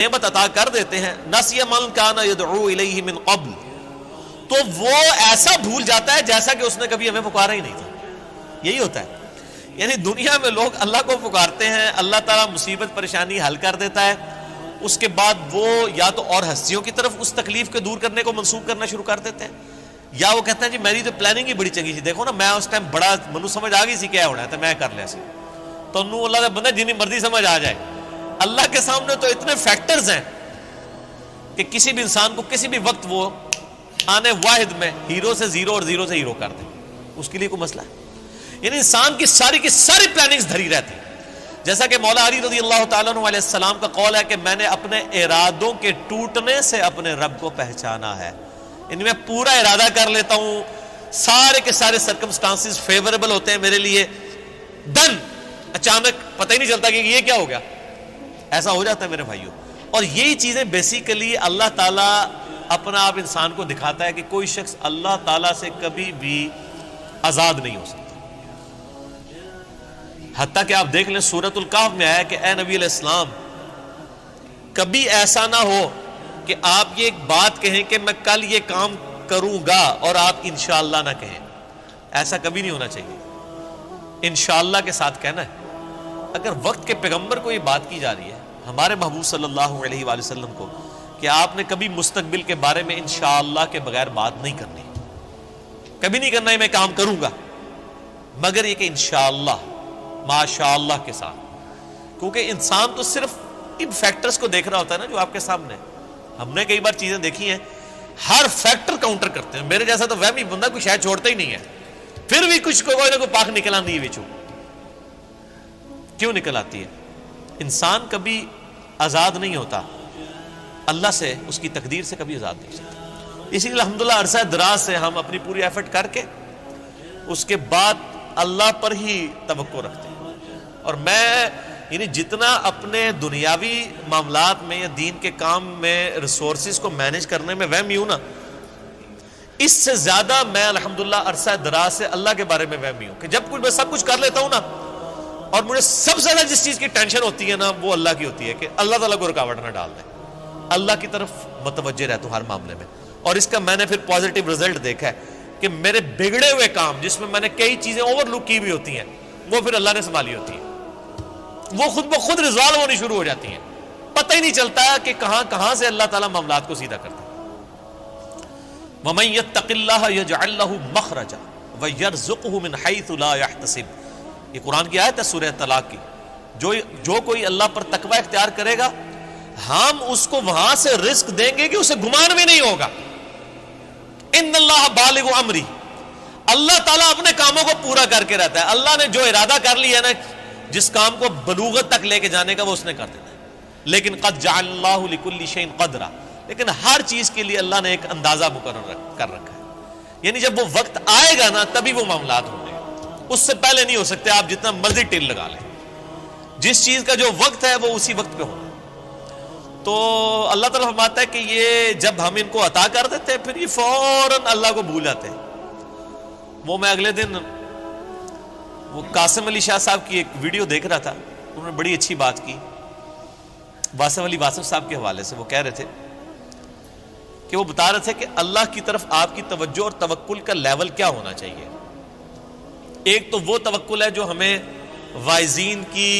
نعمت عطا کر دیتے ہیں، نسی من کان یدعو الیہ من قبل، تو وہ ایسا بھول جاتا ہے جیسا کہ اس نے کبھی ہمیں پکارا ہی نہیں تھا. یہی ہوتا ہے. یعنی دنیا میں لوگ اللہ کو پکارتے ہیں، اللہ تعالیٰ مصیبت پریشانی حل کر دیتا ہے، اس کے بعد وہ یا تو اور ہستیوں کی طرف اس تکلیف کو دور کرنے کو منسوخ کرنا شروع کر دیتے ہیں، یا وہ کہتے ہیں جی میری تو پلاننگ ہی بڑی چنگی سی، دیکھو نا میں اس ٹائم بڑا منو سمجھ آ گئی سی کیا ہونا ہے تو میں کر لیا سی. تو انہوں اللہ کا بندہ جنہیں مرضی سمجھ آ جائے، اللہ کے سامنے تو اتنے فیکٹرز ہیں کہ کسی بھی انسان کو کسی بھی وقت وہ آنے واحد میں ہیرو سے زیرو اور زیرو سے ہیرو کر دے، اس کے لیے کوئی مسئلہ ہے. یعنی انسان کی ساری پلاننگز دھری رہتی ہیں. جیسا کہ مولا علی رضی اللہ تعالیٰ عنہ علیہ السلام کا قول ہے کہ میں نے اپنے ارادوں کے ٹوٹنے سے اپنے رب کو پہچانا ہے. یعنی میں پورا ارادہ کر لیتا ہوں، سارے کے سارے سرکمسٹانسز فیوریبل ہوتے ہیں میرے لیے، ڈن، اچانک پتہ ہی نہیں چلتا کہ یہ کیا ہو گیا. ایسا ہو جاتا ہے میرے بھائیوں. اور یہی چیزیں بیسیکلی اللہ تعالیٰ اپنا آپ انسان کو دکھاتا ہے کہ کوئی شخص اللہ تعالیٰ سے کبھی بھی آزاد نہیں ہو سکتا. حتیٰ کہ آپ دیکھ لیں سورۃ الکہف میں آیا کہ اے نبی علیہ السلام کبھی ایسا نہ ہو کہ آپ یہ ایک بات کہیں کہ میں کل یہ کام کروں گا اور آپ انشاءاللہ نہ کہیں. ایسا کبھی نہیں ہونا چاہیے. انشاءاللہ کے ساتھ کہنا ہے. اگر وقت کے پیغمبر کو یہ بات کی جا رہی ہے، ہمارے محبوب صلی اللہ علیہ وآلہ وسلم کو، کہ آپ نے کبھی مستقبل کے بارے میں انشاءاللہ کے بغیر بات نہیں کرنی، کبھی نہیں کرنا ہے میں کام کروں گا، مگر یہ کہ انشاءاللہ ماشاءاللہ کے ساتھ. کیونکہ انسان تو صرف ان فیکٹرز کو دیکھ رہا ہوتا ہے نا جو آپ کے سامنے. ہم نے کئی بار چیزیں دیکھی ہیں، ہر فیکٹر کاؤنٹر کرتے ہیں. میرے جیسا تو وہمی بندہ کوئی شاید چھوڑتا ہی نہیں ہے، پھر بھی کچھ کوئی نہ کوئی پاک نکل آتی ہے بچوں. کیوں نکل آتی ہے؟ انسان کبھی آزاد نہیں ہوتا اللہ سے، اس کی تقدیر سے کبھی آزاد نہیں ہو سکتا. اسی لیے الحمدللہ عرصہ دراز سے ہم اپنی پوری ایفرٹ کر کے اس کے بعد اللہ پر ہی توقع رکھتے ہیں. اور میں یعنی جتنا اپنے دنیاوی معاملات میں یا دین کے کام میں ریسورسز کو مینج کرنے میں وہمی ہوں نا، اس سے زیادہ میں الحمدللہ عرصہ دراز سے اللہ کے بارے میں وہمی ہوں کہ جب کچھ میں سب کچھ کر لیتا ہوں نا، اور مجھے سب سے زیادہ جس چیز کی ٹینشن ہوتی ہے نا وہ اللہ کی ہوتی ہے کہ اللہ تعالیٰ کو رکاوٹ نہ ڈال دے. اللہ کی طرف متوجہ رہتا ہوں ہر معاملے میں. اور اس کا میں نے پھر پازیٹیو رزلٹ دیکھا ہے کہ میرے بگڑے ہوئے کام جس میں میں نے کئی چیزیں اوور لک کی بھی ہوتی ہیں وہ پھر اللہ نے سنبھالی ہوتی ہیں، وہ خود بخود ریزالو ہونی شروع ہو جاتی ہیں. پتہ ہی نہیں چلتا کہ کہاں سے اللہ تعالیٰ معاملات کو سیدھا کرتا ہے. وَمَن يَتَّقِ اللَّهَ يَجْعَل لَّهُ مَخْرَجًا وَيَرْزُقْهُ مِنْ حَيْثُ لَا يَحْتَسِبُ. یہ قرآن کی آیت ہے سورہ طلاق کی. جو کوئی اللہ پر تقوی اختیار کرے گا ہم اس کو وہاں سے رزق دیں گے کہ اسے گمان بھی نہیں ہوگا. ان اللہ بالغ امری، اللہ تعالیٰ اپنے کاموں کو پورا کر کے رہتا ہے. اللہ نے جو ارادہ کر لیا نا جس کام کو بلوغت تک لے کے جانے کا وہ اس نے کر دیتا ہے. لیکن قد جعل اللہ لکل شیء قدرا، لیکن ہر چیز کے لیے اللہ نے ایک اندازہ مقرر کر رکھا ہے. یعنی جب وہ وقت آئے گا نا تبھی وہ معاملات ہوں گے، اس سے پہلے نہیں ہو سکتے. آپ جتنا مرضی ٹل لگا لیں، جس چیز کا جو وقت ہے وہ اسی وقت پہ ہونا. تو اللہ تعالیٰ فرماتا ہے کہ یہ جب ہم ان کو عطا کر دیتے ہیں پھر یہ فوراً اللہ کو بھول جاتے ہیں. وہ میں اگلے دن وہ قاسم علی شاہ صاحب کی ایک ویڈیو دیکھ رہا تھا، انہوں نے بڑی اچھی بات کی واصف علی واصف صاحب کے حوالے سے. وہ کہہ رہے تھے کہ وہ بتا رہے تھے کہ اللہ کی طرف آپ کی توجہ اور توکل کا لیول کیا ہونا چاہیے. ایک تو وہ توکل ہے جو ہمیں واعظین کی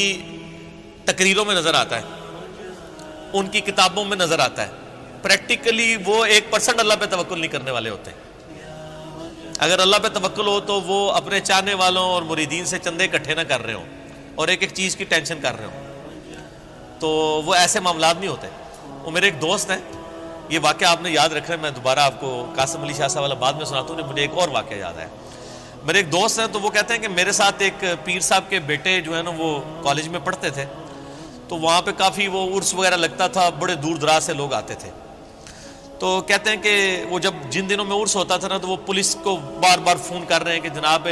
تقریروں میں نظر آتا ہے، ان کی کتابوں میں نظر آتا ہے. پریکٹیکلی وہ 1% اللہ پہ توکل نہیں کرنے والے ہوتے. اگر اللہ پہ توکل ہو تو وہ اپنے چاہنے والوں اور مریدین سے چندے اکٹھے نہ کر رہے ہوں اور ایک ایک چیز کی ٹینشن کر رہے ہوں، تو وہ ایسے معاملات نہیں ہوتے. وہ میرے ایک دوست ہیں، یہ واقعہ آپ نے یاد رکھ رہے ہیں، میں دوبارہ آپ کو قاسم علی شاہ صاحب والا بعد میں سناتا ہوں. مجھے ایک اور واقعہ یاد ہے. میرے ایک دوست ہیں تو وہ کہتے ہیں کہ میرے ساتھ ایک پیر صاحب کے بیٹے جو ہے نا وہ کالج میں پڑھتے تھے، تو وہاں پہ کافی وہ عرس وغیرہ لگتا تھا، بڑے دور دراز سے لوگ آتے تھے. تو کہتے ہیں کہ وہ جب جن دنوں میں عرس ہوتا تھا نا تو وہ پولیس کو بار بار فون کر رہے ہیں کہ جناب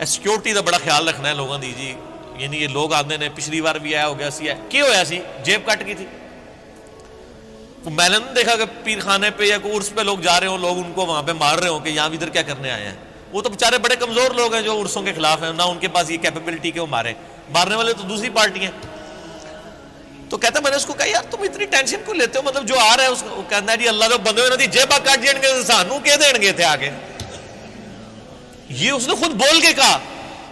سیکورٹی کا بڑا خیال رکھنا ہے لوگوں دی جی. یعنی یہ لوگ آتے نے پچھلی بار بھی آیا ہو گیا سی ہے کی ہوا سی جیب کٹ گئی تھی. میں نے دیکھا کہ پیر خانے پہ یا کوئی عرس پہ لوگ جا رہے ہوں، لوگ ان کو وہاں پہ مار رہے ہوں کہ یہاں ادھر کیا کرنے آئے ہیں. وہ تو بیچارے بڑے کمزور لوگ ہیں جو عرسوں کے خلاف ہیں، نہ ان کے پاس یہ کیپیبلٹی کہ وہ مارنے والے تو دوسری پارٹی ہیں. تو کہتا میں نے اس کو کہا یار تم اتنی ٹینشن کیوں لیتے ہو, مطلب جو آ رہا ہے اس کو کہنا ہے جی اللہ تو بندے ہوئے جیبا کٹ جائیں گے سانو کہ دیں گے تھے آگے. یہ اس نے خود بول کے کہا,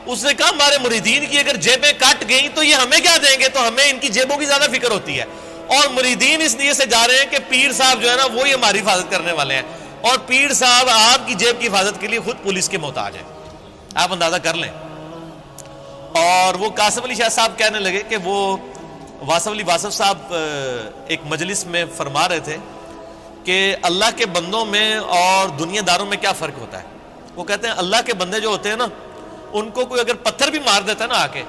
اس نے کہا ہمارے مریدین کی اگر جیبیں کٹ گئیں تو یہ ہمیں کیا دیں گے, تو ہمیں ان کی جیبوں کی زیادہ فکر ہوتی ہے. اور مریدین اس لیے سے جا رہے ہیں کہ پیر صاحب جو ہے نا وہی ہماری حفاظت کرنے والے ہیں, اور پیر صاحب آپ کی جیب کی حفاظت کے لیے خود پولیس کے محتاج ہیں, آپ اندازہ کر لیں. اور وہ قاسم علی شاہ صاحب کہنے لگے کہ وہ واصف علی واصف صاحب ایک مجلس میں فرما رہے تھے کہ اللہ کے بندوں میں اور دنیا داروں میں کیا فرق ہوتا ہے. وہ کہتے ہیں اللہ کے بندے جو ہوتے ہیں نا ان کو کوئی اگر پتھر بھی مار دیتا ہے نا آ کے,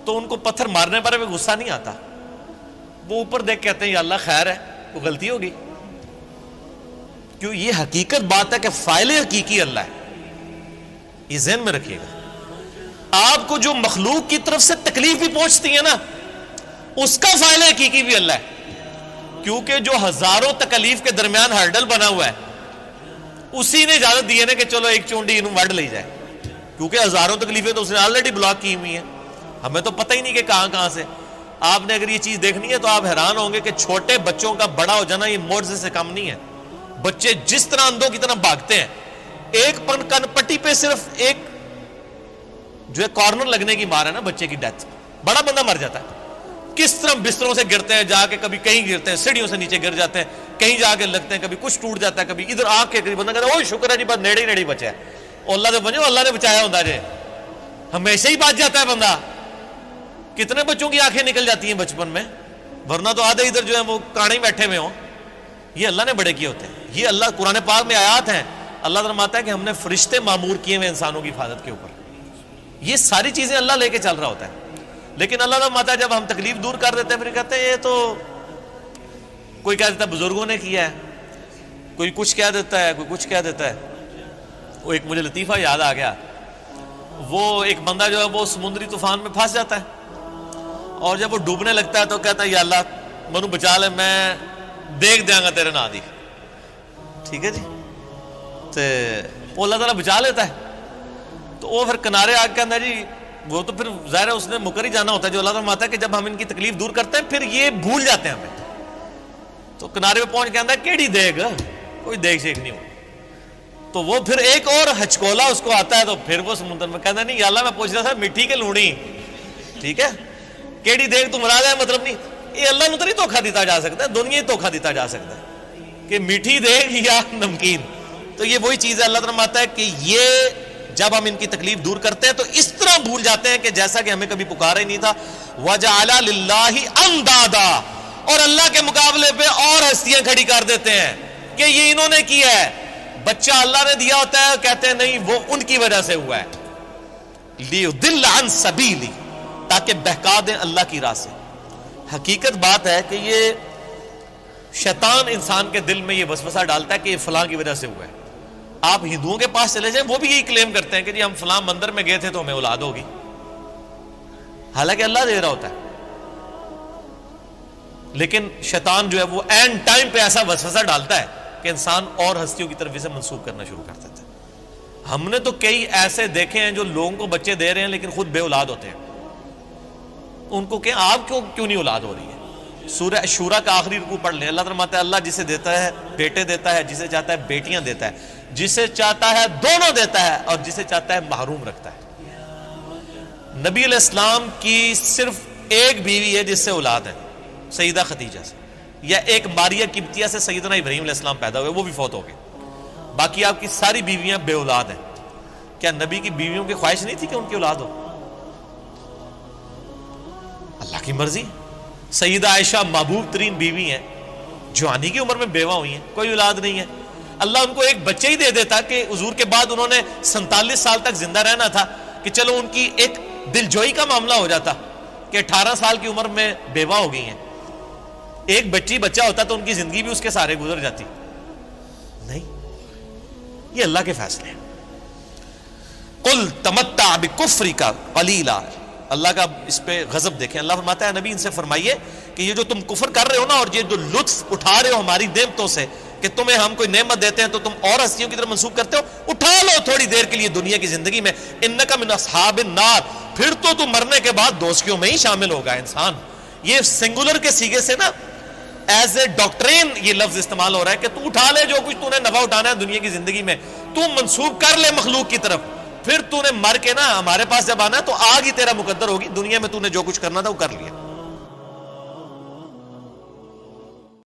تو ان کو پتھر مارنے پر بھی غصہ نہیں آتا, وہ اوپر دیکھ کہتے ہیں یا اللہ خیر ہے, وہ غلطی ہوگی. کیوں, یہ حقیقت بات ہے کہ فاعل حقیقی اللہ ہے, یہ ذہن میں رکھیے گا. آپ کو جو مخلوق کی طرف سے تکلیف بھی پہنچتی ہے نا اس کا فاعل حقیقی بھی اللہ ہے, کیونکہ جو ہزاروں تکلیف کے درمیان ہرڈل بنا ہوا ہے اسی نے اجازت دی ہے نا کہ چلو ایک چونڈی انہوں وڈ لے جائے, کیونکہ ہزاروں تکلیفیں تو اس نے آلریڈی بلاک کی ہوئی ہیں, ہمیں تو پتہ ہی نہیں کہ کہاں کہاں سے. آپ نے اگر یہ چیز دیکھنی ہے تو آپ حیران ہوں گے کہ چھوٹے بچوں کا بڑا ہو جانا یہ معجزے سے کم نہیں ہے. بچے جس طرح اندھوں کی طرح بھاگتے ہیں, ایک کن پٹی پہ صرف ایک جو ہے کارنر لگنے کی مار ہے نا بچے کی ڈیتھ, بڑا بندہ مر جاتا ہے. کس طرح بستروں سے گرتے ہیں, جا کے کبھی کہیں گرتے ہیں, سیڑھیوں سے نیچے گر جاتے ہیں, کہیں جا کے لگتے ہیں, کبھی کچھ ٹوٹ جاتا ہے, کبھی ادھر آگ کے قریب بندہ کہتا ہے اوہ شکر ہے جی بس نیڑے ہی نیڑے بچا ہے, اللہ نے بنو اللہ نے بچایا ہوتا ہے, ہمیشہ ہی بچ جاتا ہے بندہ. کتنے بچوں کی آنکھیں نکل جاتی ہیں بچپن میں, ورنہ تو آدھے ادھر جو ہے وہ کانے بیٹھے ہوئے ہوں. یہ اللہ نے بڑے کیے ہوتے ہیں. یہ اللہ قرآن پاک میں آیات ہیں, اللہ فرماتا ہے کہ ہم نے فرشتے معمور کیے ہوئے انسانوں کی حفاظت کے اوپر. یہ ساری چیزیں اللہ لے کے چل رہا ہوتا ہے. لیکن اللہ فرماتا ہے جب ہم تکلیف دور کر دیتے ہیں پھر کہتے ہیں یہ تو کوئی کہہ دیتا ہے بزرگوں نے کیا ہے, کوئی کچھ کہہ دیتا ہے, کوئی کچھ کہہ دیتا ہے. وہ ایک مجھے لطیفہ یاد آ گیا, وہ ایک بندہ جو ہے وہ سمندری طوفان میں پھنس جاتا ہے, اور جب وہ ڈوبنے لگتا ہے تو کہتا ہے یا اللہ منو بچا لے, میں دیکھ دیا گا تیرے نا دی. ٹھیک ہے جی, تو وہ اللہ تعالیٰ بچا لیتا ہے. تو وہ پھر کنارے آ کے کہتا ہے جی وہ تو پھر ظاہر ہے اس نے مکر ہی جانا ہوتا ہے, جو اللہ تعالیٰ فرماتا ہے کہ جب ہم ان کی تکلیف دور کرتے ہیں پھر یہ بھول جاتے ہیں ہمیں. تو کنارے پہ پہنچ کے کہتا ہے کیڑی دیکھ, کوئی دیکھ شیک نہیں ہو. تو وہ پھر ایک اور ہچکولا اس کو آتا ہے, تو پھر وہ سمندر میں کہتا ہے نہیں یا اللہ میں پوچھ رہا تھا مٹی کے لوڑی, ٹھیک ہے کیڑی دیکھ تو مراد ہے, مطلب نہیں یہ اللہ نے تو نہیں دھوکہ دیتا جا سکتا, دنیا ہی دھوکہ دیتا جا سکتا ہے کہ میٹھی دیکھ یا نمکین. تو یہ وہی چیز ہے, اللہ تعالیٰ فرماتا ہے کہ یہ جب ہم ان کی تکلیف دور کرتے ہیں تو اس طرح بھول جاتے ہیں کہ جیسا کہ ہمیں کبھی پکارا ہی نہیں تھا. وَجَعَلَ لِلَّهِ أَنْدَادًا, اور اللہ کے مقابلے پہ اور ہستیاں کھڑی کر دیتے ہیں کہ یہ انہوں نے کیا ہے. بچہ اللہ نے دیا ہوتا ہے, کہتے ہیں نہیں وہ ان کی وجہ سے ہوا ہے. لِيُضِلَّ عَنْ سَبِيلِ, تاکہ بہکا دیں اللہ کی راہ سے. حقیقت بات ہے کہ یہ شیطان انسان کے دل میں یہ وسوسہ ڈالتا ہے کہ یہ فلاں کی وجہ سے ہوا ہے. آپ ہندوؤں کے پاس چلے جائیں, وہ بھی یہی کلیم کرتے ہیں کہ جی ہم فلاں مندر میں گئے تھے تو ہمیں اولاد ہوگی, حالانکہ اللہ دے رہا ہوتا ہے. لیکن شیطان جو ہے وہ اینڈ ٹائم پہ ایسا وسوسہ ڈالتا ہے کہ انسان اور ہستیوں کی طرف اسے منسوخ کرنا شروع کر دیتا ہے. ہم نے تو کئی ایسے دیکھے ہیں جو لوگوں کو بچے دے رہے ہیں لیکن خود بے اولاد ہوتے ہیں. ان کو کہ آپ کیوں نہیں اولاد ہو رہی ہے. سورہ شورا کا آخری رکوع پڑھ لیں, اللہ فرماتا ہے اللہ جسے دیتا ہے بیٹے دیتا ہے, جسے چاہتا ہے بیٹیاں دیتا ہے, جسے چاہتا ہے دونوں دیتا ہے, اور جسے چاہتا ہے محروم رکھتا ہے. نبی علیہ السلام کی صرف ایک بیوی ہے جس سے اولاد ہے, سیدہ خدیجہ سے, یا ایک ماریہ قبطیہ سے سیدنا ابراہیم علیہ السلام پیدا ہوئے, وہ بھی فوت ہو گئے. باقی آپ کی ساری بیویاں بے اولاد ہیں. کیا نبی کی بیویوں کی خواہش نہیں تھی کہ ان کی اولاد ہو؟ اللہ کی مرضی. سیدہ عائشہ محبوب ترین بیوی ہیں, جوانی کی عمر میں بیوہ ہوئی ہیں, کوئی اولاد نہیں ہے. اللہ ان کو ایک بچے ہی دے دیتا کہ حضور کے بعد انہوں نے 47 سال تک زندہ رہنا تھا, کہ چلو ان کی ایک دل جوئی کا معاملہ ہو جاتا کہ 18 سال کی عمر میں بیوہ ہو گئی ہیں. ایک بچہ ہوتا تو ان کی زندگی بھی اس کے سارے گزر جاتی. نہیں, یہ اللہ کے فیصلے ہیں. قل تمتع بکفرک قلیلا, اللہ کا اس پہ غضب دیکھیں. اللہ فرماتا ہے نبی ان سے فرمائیے کہ یہ جو تم کفر کر رہے ہو نا, اور یہ جو لطف اٹھا رہے ہو ہماری نعمتوں سے, کہ تمہیں ہم کوئی نعمت دیتے ہیں تو تم اور ہستیوں کی طرف منسوخ کرتے ہو, اٹھا لو تھوڑی دیر کے لیے دنیا کی زندگی میں. انک من اصحاب النار, پھر تو تم مرنے کے بعد دوزخیوں میں ہی شامل ہوگا انسان. یہ سنگولر کے سیگے سے نا ایز اے ڈاکٹرین یہ لفظ استعمال ہو رہا ہے کہ تو اٹھا لے جو کچھ تو نے نفع اٹھانا ہے دنیا کی زندگی میں، تو منسوب کر لے مخلوق کی طرف، پھر تو نے مر کے نا ہمارے پاس جب آنا ہے تو آگ ہی تیرا مقدر ہوگی، دنیا میں تو نے جو کچھ کرنا تھا وہ کر لیا۔